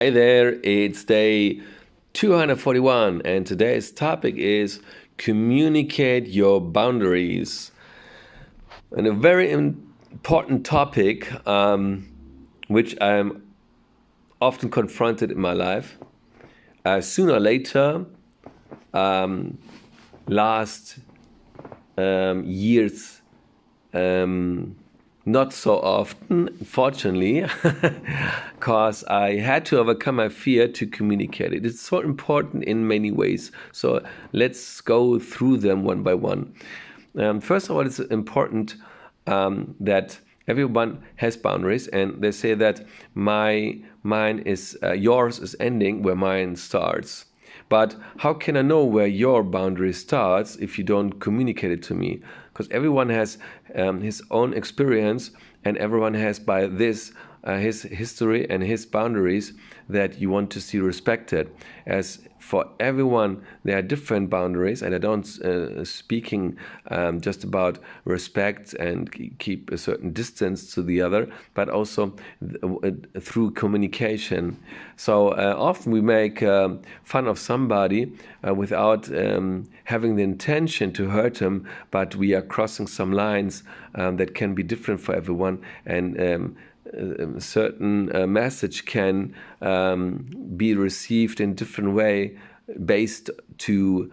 Hey there, it's day 241, and today's topic is communicate your boundaries. And a very important topic, which I'm often confronted in my life. Sooner or later, last years, not so often, fortunately, because I had to overcome my fear to communicate it. It's so important in many ways. So let's go through them one by one. First of all, it's important that everyone has boundaries, and they say that mine is yours is ending where mine starts. But how can I know where your boundary starts if you don't communicate it to me? Because everyone has his own experience, and everyone has by this his history and his boundaries that you want to see respected. As for everyone, there are different boundaries, and I don't speaking just about respect and keep a certain distance to the other, but also through communication. So often we make fun of somebody without having the intention to hurt him, but we are crossing some lines that can be different for everyone, and certain message can be received in different way based to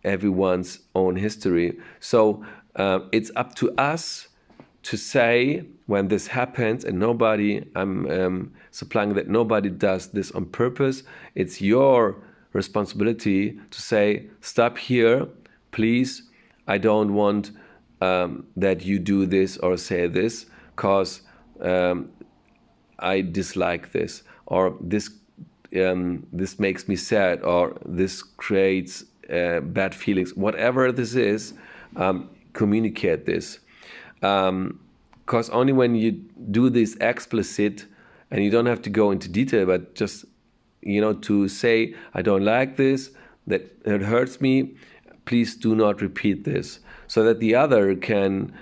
everyone's own history. So it's up to us to say when this happens, and I'm supplying that nobody does this on purpose. It's your responsibility to say, stop here, please. I don't want that you do this or say this, because I dislike this, or this makes me sad, or this creates bad feelings. Whatever this is, communicate this. Because only when you do this explicit, and you don't have to go into detail, but just to say, I don't like this, that it hurts me, please do not repeat this, so that the other can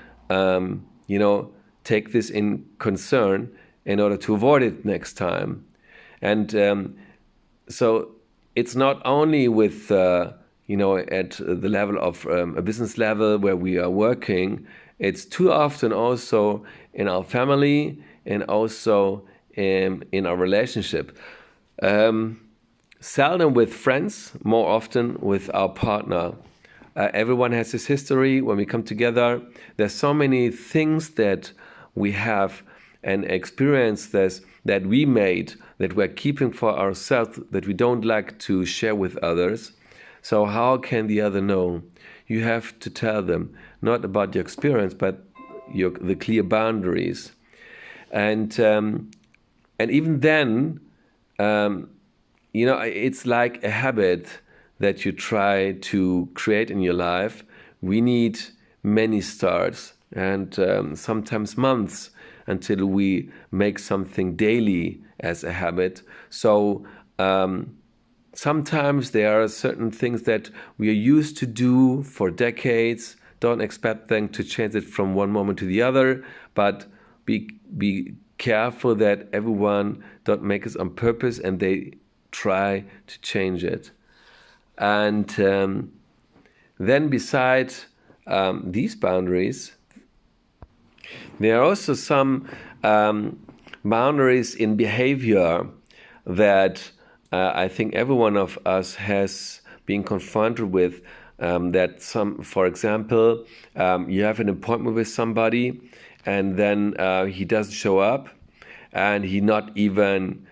take this in concern in order to avoid it next time. And so it's not only with at the level of a business level where we are working. It's too often also in our family, and also in our relationship. Seldom with friends, more often with our partner. Everyone has his history. When we come together, there's so many things that we have and experiences that we made that we're keeping for ourselves, that we don't like to share with others. So how can the other know? You have to tell them, not about your experience, but the clear boundaries. And even then, it's like a habit that you try to create in your life. We need many starts, and sometimes months, until we make something daily as a habit. So sometimes there are certain things that we are used to do for decades. Don't expect them to change it from one moment to the other, but be careful that everyone don't make it on purpose and they try to change it. And then besides these boundaries, there are also some boundaries in behavior that I think every one of us has been confronted with. For example, you have an appointment with somebody, and then he doesn't show up, and he not even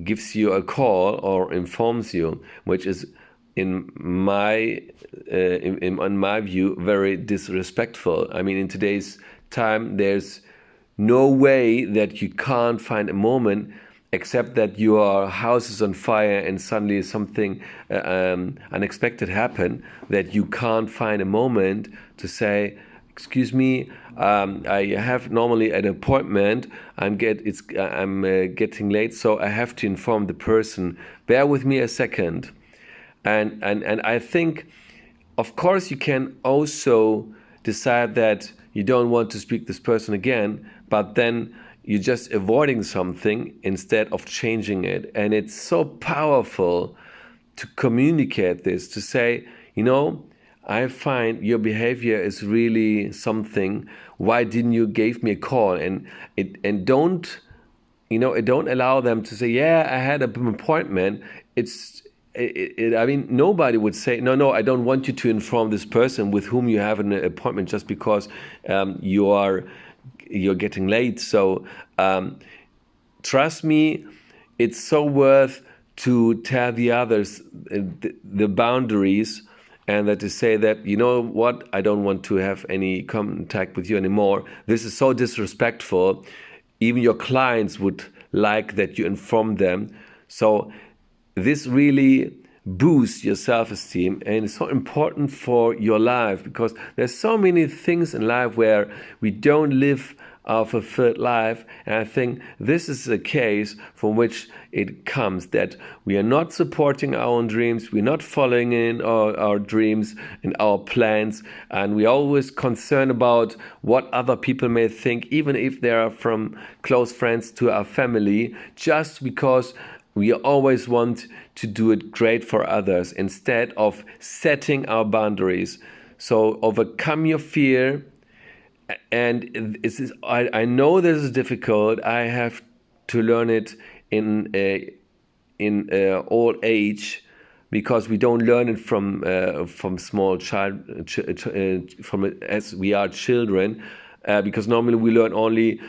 gives you a call or informs you, which is in my view very disrespectful. I mean, in today's time, there's no way that you can't find a moment, except that your house is on fire and suddenly something unexpected happen, that you can't find a moment to say, excuse me, I have normally an appointment. I'm getting late, so I have to inform the person. Bear with me a second. And I think, of course, you can also decide that you don't want to speak this person again, but then you're just avoiding something instead of changing it. And it's so powerful to communicate this, to say, I find your behavior is really something. Why didn't you give me a call? And don't, don't allow them to say, yeah, I had an appointment. I mean, nobody would say, no, I don't want you to inform this person with whom you have an appointment just because you're getting late. So trust me, it's so worth to tell the others the boundaries, and that to say that, you know what, I don't want to have any contact with you anymore. This is so disrespectful. Even your clients would like that you inform them. So this really boosts your self-esteem, and it's so important for your life, because there's so many things in life where we don't live our fulfilled life. And I think this is a case from which it comes that we are not supporting our own dreams, we're not following in our dreams and our plans, and we're always concerned about what other people may think, even if they are from close friends to our family, just because we always want to do it great for others instead of setting our boundaries. So overcome your fear. And I know this is difficult. I have to learn it in old age, because we don't learn it from small child from as we are children. Because normally we learn only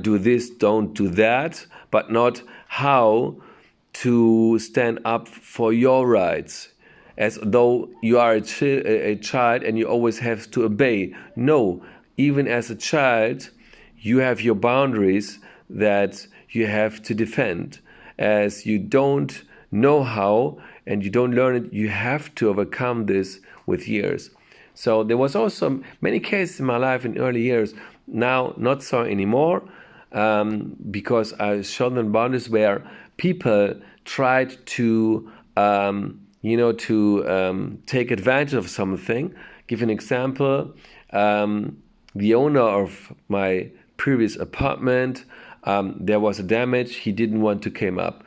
do this, don't do that, but not how to stand up for your rights, as though you are a child and you always have to obey. No, even as a child, you have your boundaries that you have to defend. As you don't know how and you don't learn it, you have to overcome this with years. So there was also many cases in my life in early years, now not so anymore, because I showed them boundaries where people tried to take advantage of something. Give an example. The owner of my previous apartment, there was a damage. He didn't want to come up.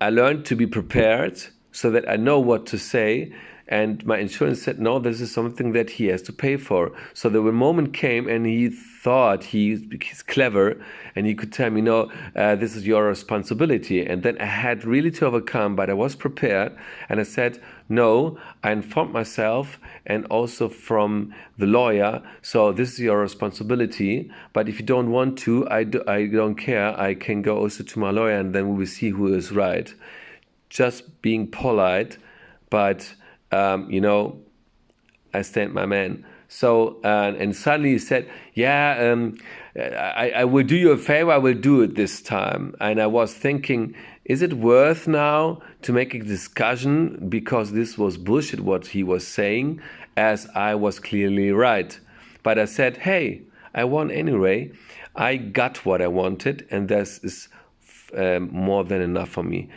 I learned to be prepared so that I know what to say. And my insurance said, no, this is something that he has to pay for. So the moment came and he thought he's clever and he could tell me, no, this is your responsibility. And then I had really to overcome, but I was prepared. And I said, no, I informed myself and also from the lawyer. So this is your responsibility. But if you don't want to, I don't care. I can go also to my lawyer and then we will see who is right. Just being polite, but I stand my man. So, and suddenly he said, yeah, I will do you a favor, I will do it this time. And I was thinking, is it worth now to make a discussion, because this was bullshit what he was saying, as I was clearly right. But I said, hey, I won anyway. I got what I wanted, and this is more than enough for me.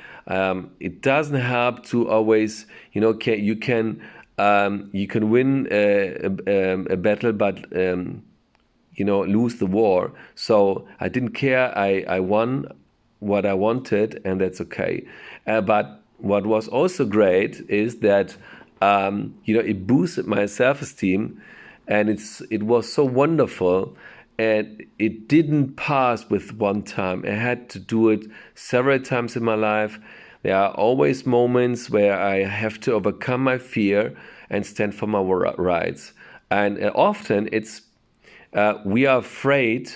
It doesn't help to always, you can win a battle, but lose the war. So I didn't care. I won what I wanted, and that's okay. But what was also great is that it boosted my self-esteem, and it was so wonderful. And it didn't pass with one time. I had to do it several times in my life. There are always moments where I have to overcome my fear and stand for my rights. And often we are afraid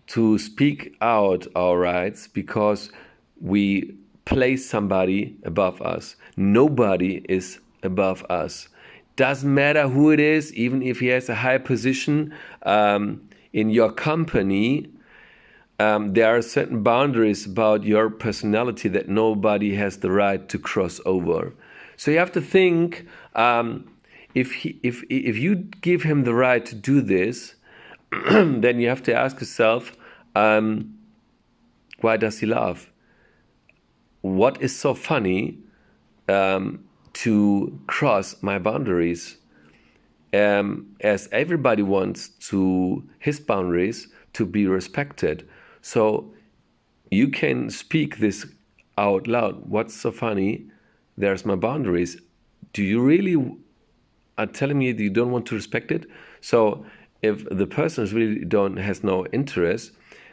to speak out our rights because we place somebody above us. Nobody is above us. Doesn't matter who it is, even if he has a high position in your company. There are certain boundaries about your personality that nobody has the right to cross over. So you have to think, if you give him the right to do this, then you have to ask yourself, why does he laugh? What is so funny to cross my boundaries? As everybody wants his boundaries to be respected. So you can speak this out loud. What's so funny? There's my boundaries. Do you really are telling me that you don't want to respect it? So if the person is really don't has no interest,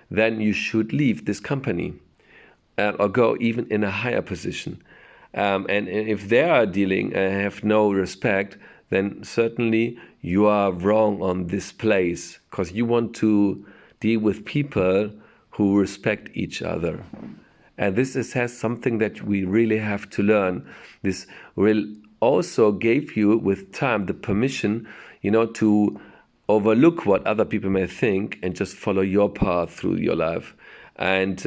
then you should leave this company, or go even in a higher position. And if they are dealing and have no respect, then certainly you are wrong on this place, because you want to deal with people who respect each other. And has something that we really have to learn. This will also give you with time the permission, to overlook what other people may think and just follow your path through your life. And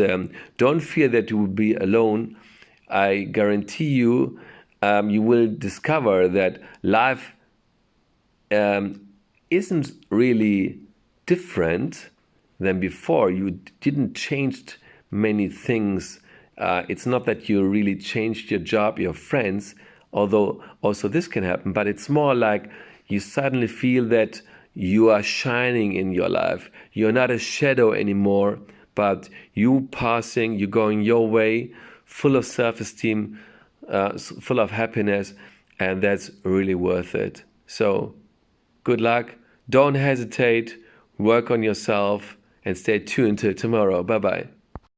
don't fear that you will be alone. I guarantee you, you will discover that life isn't really different than before. You didn't change many things. It's not that you really changed your job, your friends, although also this can happen, but it's more like you suddenly feel that you are shining in your life. You're not a shadow anymore, but you passing, you're going your way, full of self-esteem, full of happiness, and that's really worth it. So good luck. Don't hesitate. Work on yourself and stay tuned till tomorrow. Bye-bye.